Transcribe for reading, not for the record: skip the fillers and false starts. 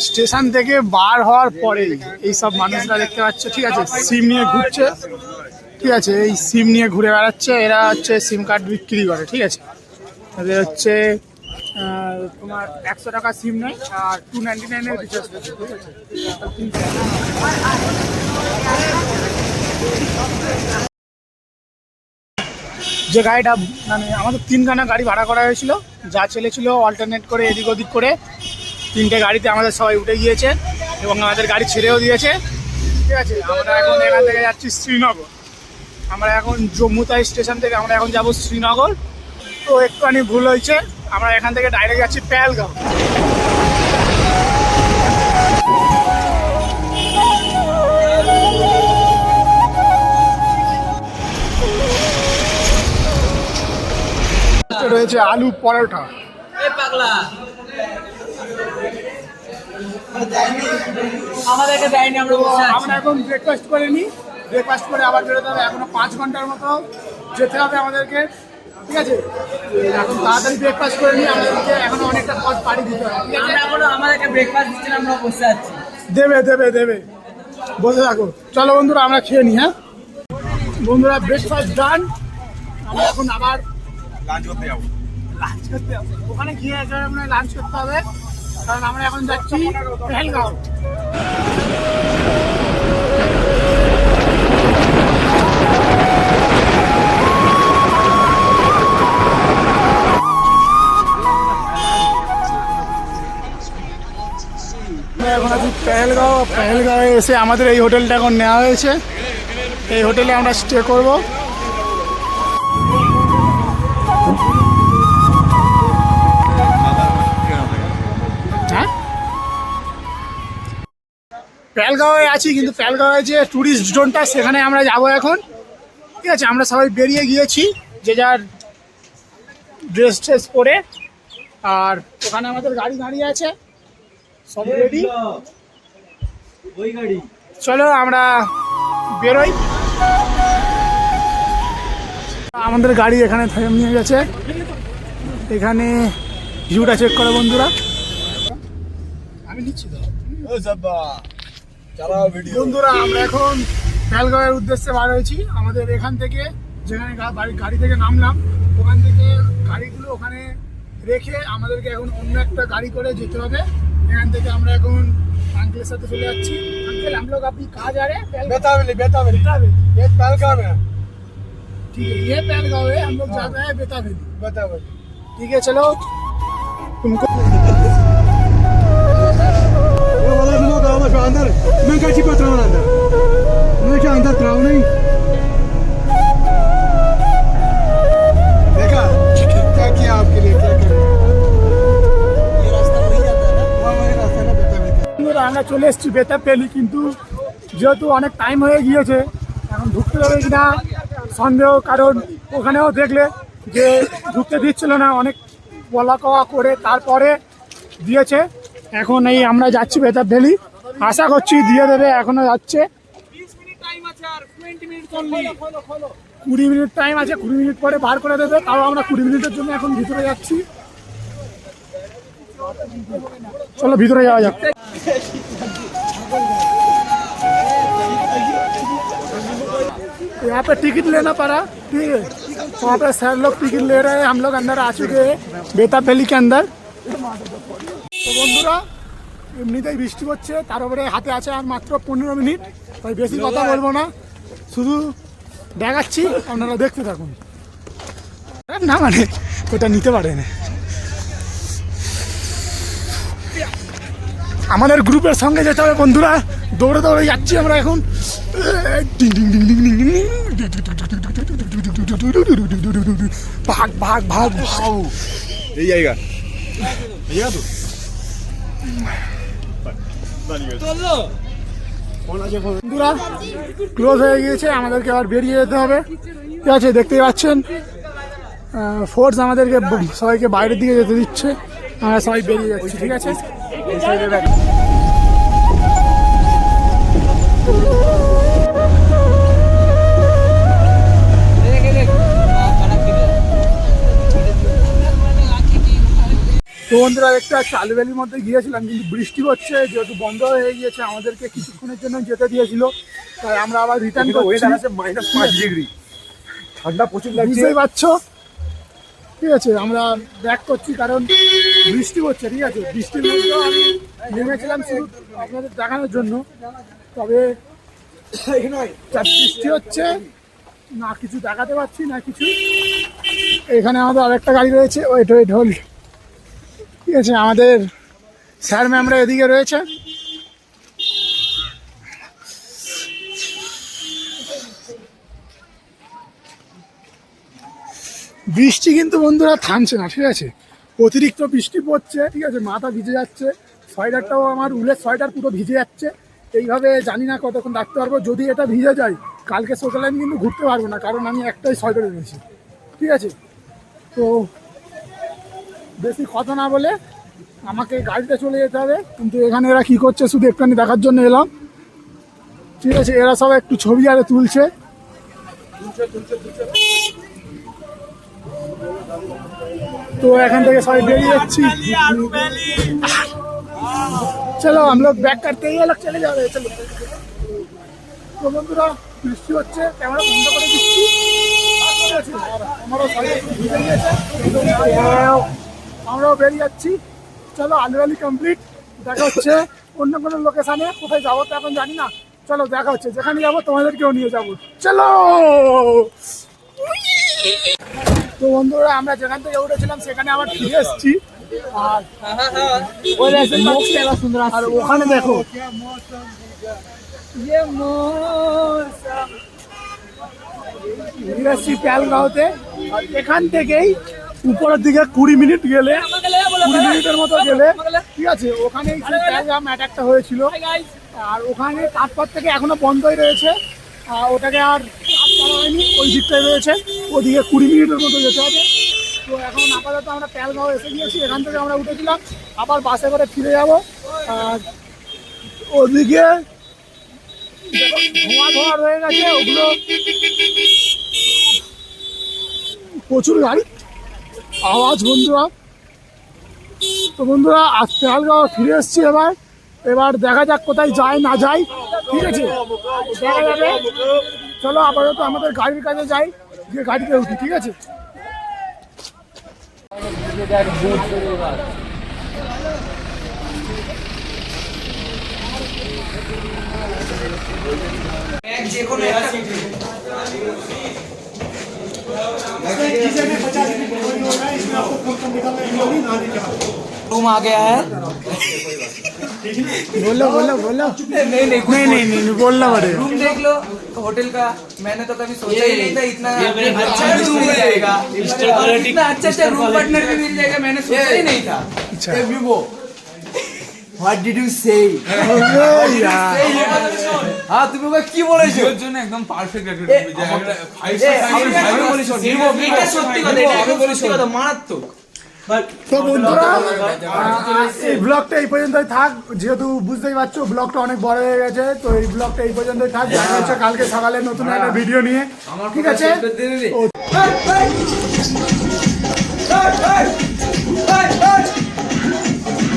Station থেকে বার হওয়ার পরেই এই সব মানুষরা দেখতে পাচ্ছে, ঠিক আছে, সিম নিয়ে ঘুরছে, ঠিক আছে, এই সিম নিয়ে ঘুরে বেড়াচ্ছে। এরা হচ্ছে সিম কার্ড বিক্রি করে, ঠিক আছে। এদের হচ্ছে তোমার 100 টাকা সিম নেয় আর 299 রিচার্জ করছে, ঠিক আছে। যে গাড়িটা মানে আমাদের 3খানা গাড়ি ভাড়া করা হয়েছিল, যা ছেলে ছিল অল্টারনেট করে এদিক ওদিক করে 3টে গাড়িতে আমাদের সবাই উঠে গিয়েছে এবং আমাদের গাড়ি ছেড়েও দিয়েছে, ঠিক আছে। আমরা এখন এখান থেকে যাচ্ছি শ্রীনগর। আমরা এখন জম্মু তাই স্টেশন থেকে আমরা এখন যাব শ্রীনগর। তো একটুখানি ভুল হয়েছে, আমরা এখান থেকে ডাইরেক্ট যাচ্ছি পেহেলগাঁও। রয়েছে আলু পরোটা। আমরা এখন ব্রেকফাস্ট করে নিই, ব্রেকফাস্ট করে আবার বেরোতে হবে। এখনো 5 ঘন্টার মতো যেতে হবে আমাদেরকে, ঠিক আছে। এখন তাড়াতাড়ি ব্রেকফাস্ট করে নিই, আমাদেরকে এখনো অনেকটা পথ পাড়ি দিতে হবে। আমাদেরকে ব্রেকফাস্ট দিচ্ছেন, আমরা বসে আছি। দেবে বসে থাকো। চলো বন্ধুরা আমরা খেয়ে নিই। হ্যাঁ বন্ধুরা, ব্রেকফাস্ট ডান। আমরা এখন আবার লাঞ্চ করতে যাবো। ওখানে গিয়ে লাঞ্চ করতে হবে, কারণ আমরা এখন যাচ্ছি পেহেলগাঁও। এখন আছি পেহেলগাঁও এসে আমাদের এই হোটেলটা এখন নেওয়া হয়েছে। এই হোটেলে আমরা স্টে করব। হ্যাঁ, পেহেলগাঁওয়ে আছি, কিন্তু পেহেলগাঁওয়ে যে ট্যুরিস্ট জোনটা সেখানে আমরা যাব এখন, ঠিক আছে। আমরা সবাই বেরিয়ে গিয়েছি যে যার ড্রেস ট্রেস পরে, আর ওখানে আমাদের গাড়ি দাঁড়িয়ে আছে, সব রেডি। চলো আমরা বেরোই। আমাদের গাড়ি এখানে নিয়ে গেছে। এখানে ভিউটা চেক করো বন্ধুরা। আমি নিচ্ছি বন্ধুরা, আমরা এখন পেহেলগাঁওয়ের উদ্দেশ্যে বার হয়েছি। আমাদের এখান থেকে যেখানে গাড়ি থেকে নামলাম, ওখান থেকে গাড়িগুলো ওখানে রেখে আমাদেরকে এখন অন্য একটা গাড়ি করে যেতে হবে। এখান থেকে আমরা এখন अंकल साथ चले जाচ্ছি। अंकल हम लोग अभी कहाँ जा रहे हैं? बेतावेली। ये पहलगाँव है। ठीक है, ये पहलगाँव है, हम लोग जा रहे हैं बेतावेली। ठीक है, चलो तुमको अंदर मैं कैसी पत्र अंदर मैं क्या अंदर कराऊँ नहीं देखा क्या किया आपके लिए, क्या कर আমরা চলে এসেছি বেতাবেলি। কিন্তু যেহেতু অনেক টাইম হয়ে গিয়েছে, এখন ঢুকতে হবে কিনা সন্দেহ, কারণ ওখানেও দেখলে যে ঢুকতে দিচ্ছিল না, অনেক বলা কওয়া করে তারপরে দিয়েছে। এখন এই আমরা যাচ্ছি বেতাবেলি, আশা করছি দিয়ে দেবে। এখনো যাচ্ছে, 20 মিনিট টাইম আছে, আর 20 মিনিট 20 মিনিট টাইম আছে, 20 মিনিট পরে বার করে দেবে। তাও আমরা 20 মিনিটের জন্য এখন ভিতরে যাচ্ছি। चलो भीतर जाओ जाओ। यहाँ पे टिकट लेना पड़ा, ठीक है। वहाँ पे सर लोग टिकट ले रहे हैं, हम लोग अंदर आ चुके हैं बेतावेली के अंदर। तो বন্ধুরা এমনিতেই বৃষ্টি হচ্ছে, তার উপরে হাতে আছে আর মাত্র 15 মিনিট, তাই বেশি কথা বলবো না, শুধু দেখাচ্ছি, আপনারা দেখতে থাকুন। না মানে ওটা নিতে পারে না। আমাদের গ্রুপের সঙ্গে যেতে হবে বন্ধুরা, দৌড়ে দৌড়ে যাচ্ছি আমরা এখন। ভাগ ভাগ ভাগ এই জায়গা বন্ধুরা ক্লোজ হয়ে গিয়েছে, আমাদেরকে আবার বেরিয়ে যেতে হবে, ঠিক আছে। দেখতেই পাচ্ছেন ফোর্স আমাদেরকে সবাইকে বাইরের দিকে যেতে দিচ্ছে, আমরা সবাই বেরিয়ে যাচ্ছি, ঠিক আছে। তো বন্ধুরা একটু আজকে আলুভ্যালির মধ্যে গিয়েছিলাম, কিন্তু বৃষ্টি হচ্ছে, যেহেতু বন্ধ হয়ে গিয়েছে আমাদেরকে কিছুক্ষণের জন্য যেতে দিয়েছিল, তাই আমরা আবার রিটার্ন করছি। -5 ডিগ্রি, ঠান্ডা প্রচুর লাগছে। বুঝতেই পারছো, ঠিক আছে, আমরা ব্যাক করছি কারণ বৃষ্টি হচ্ছে। ঠিক আছে, বৃষ্টির মধ্যেও আমি নেমেছিলাম শুধু আপনাদের দেখানোর জন্য, তবে যা বৃষ্টি হচ্ছে না কিছু দেখাতে পারছি না কিছু। এখানে আমাদের আরেকটা গাড়ি রয়েছে, ওয়েট হোল্ড, ঠিক আছে, আমাদের স্যার ম্যামরা এদিকে রয়েছে। বৃষ্টি কিন্তু বন্ধুরা থামছে না, ঠিক আছে, অতিরিক্ত বৃষ্টি পড়ছে, ঠিক আছে, মাথা ভিজে যাচ্ছে, সোয়েটারটাও আমার উলের সোয়েটার পুরো ভিজে যাচ্ছে। এইভাবে জানি না কতক্ষণ রাখতে পারবো। যদি এটা ভিজে যায় কালকে সকালে আমি কিন্তু ঘুরতে পারবো না, কারণ আমি একটাই সোয়েটার এনেছি, ঠিক আছে। তো বেশি কথা না বলে আমাকে গাড়িতে চলে যেতে হবে, কিন্তু এখানে এরা কী করছে শুধু একটুখানি দেখার জন্য এলাম, ঠিক আছে। এরা সব একটু ছবি আরে তুলছে। तो एखान থেকে সবাই বেরিয়ে যাচ্ছি। चलो हम लोग बैक करते ही अलग चले जा रहे हैं। चलो তো বন্ধুরা বৃষ্টি হচ্ছে, ক্যামেরা বন্ধ করে দিচ্ছি। আমারও সবাই ভিজে গিয়েছে, আমরাও বেরিয়ে যাচ্ছি। চলো আলুভ্যালি কমপ্লিট, দেখা হচ্ছে অন্য কোনো লোকেশানে। কোথায় যাবো তো এখন জানি না, চলো দেখা হচ্ছে, যেখানে যাবো তোমাদেরকেও নিয়ে যাবো। চলো। তো বন্ধুরা আমরা যেখান থেকে উঠেছিলাম সেখানে আবার ফিরে এসেছি, আর আর ওখানে দেখো ফিরে এসেছি প্যালগাঁওতে। আর এখান থেকেই উপরের দিকে 20 মিনিট গেলে, 20 মিনিটের মতো গেলে, ঠিক আছে, ওখানে প্যালগাম অ্যাটাকটা হয়েছিল। আর ওখানে তারপর থেকে এখনো বন্ধই রয়েছে, ওটাকে আর কাজ করা হয়নি, ওই দিকটাই রয়েছে, ওদিকে 20 মিনিটের মতো যেতে হবে। তো এখন আপাতত আমরা প্যালগাঁও এসে গিয়েছি, এখান থেকে আমরা উঠেছিলাম, আবার বাসে করে ফিরে যাব। আর ওদিকে ধোঁয়া ধোঁয়া রয়ে গেছে, ওগুলো প্রচুর গাড়ি আওয়াজ বন্ধুরা। তো বন্ধুরা আজ প্যালগাঁও ফিরে এসেছি, এবার দেখা যাক কোথায় যায় না যায়, ঠিক আছে, দেখা যাবে। চলো আপাতত আমাদের গাড়ির কাছে যাই, গিয়ে গাড়িতে উঠি, ঠিক আছে। रूम आ गया है। बोलो बोलो बोलो। नहीं बोलना पड़ेगा। रूम देख लो होटल का, मैंने तो कभी सोचा ही नहीं था इतना अच्छा रूम मिल जाएगा, इतना अच्छा रूम पार्टनर भी मिल जाएगा, मैंने सोचा ही नहीं था। What did you say? हाँ তুমি ওকে কি বলেছো? এর জন্য একদম পারফেক্ট একটা রুম, যে একটা 5 এটা সত্যি কথা, এটা সত্যি কথা, মারাত্মক। তো বন্ধুরা এই ব্লগটা এই পর্যন্তই থাক, যেহেতু বুঝতেই পারছো ব্লগটা অনেক বড় হয়ে গেছে। তো এই ব্লগটা এই পর্যন্তই থাক, দেখা হচ্ছে কালকে সকালে নতুন একটা ভিডিও নিয়ে, ঠিক আছে।